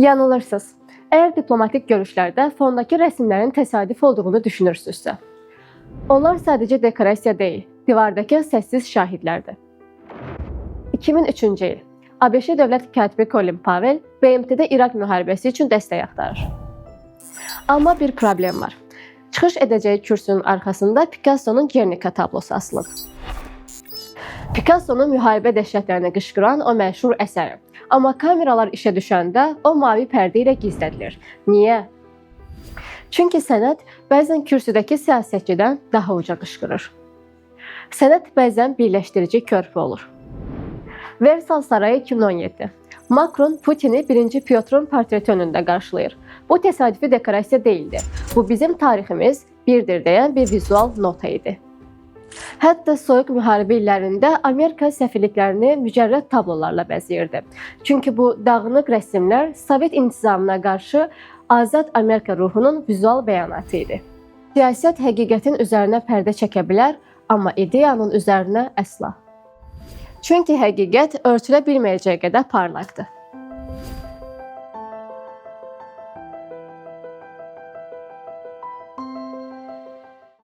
Yanılırsınız. Eğer diplomatik görüşlərdə fondakı rəsmlərin təsadüf olduğunu düşünürsünüzsə, onlar sadəcə dekorasiya deyil, divardakı səssiz şahidlərdir. 2003-cü il ABŞ dövlət katibi Colin Powell BMT-də İraq müharibəsi üçün dəstək axtarır. Amma bir problem var. Çıxış edəcəyi kürsünün arxasında Picasso'nun Guernica tablosu asılıb. Picasso'nun müharibə dəhşətlərini qışqıran o məşhur əsəri. Amma kameralar işə düşəndə o mavi pərdə ilə gizlədilir. Niyə? Çünki sənət bəzən kürsüdəki siyasətçidən daha uca qışqırır. Sənət bəzən birləşdirici körpü olur. Versal Sarayı 2017. Macron Putini 1. Pyotrun portreti önündə qarşılayır. Bu təsadüfi dekorasiya deyildi. Bu bizim tariximiz birdir deyən bir vizual nota idi. Hətta soyuq müharibə illərində Amerika səfirliklərini mücərrəd tablolarla bəzəyirdi. Çünki bu dağınıq rəsmlər Sovet intizamına qarşı azad Amerika ruhunun vizual bəyanatı idi. Siyasət həqiqətin üzərinə pərdə çəkə bilər, amma ideyanın üzərinə əsla. Çünki həqiqət örtülə bilməyəcək qədər parlaqdır.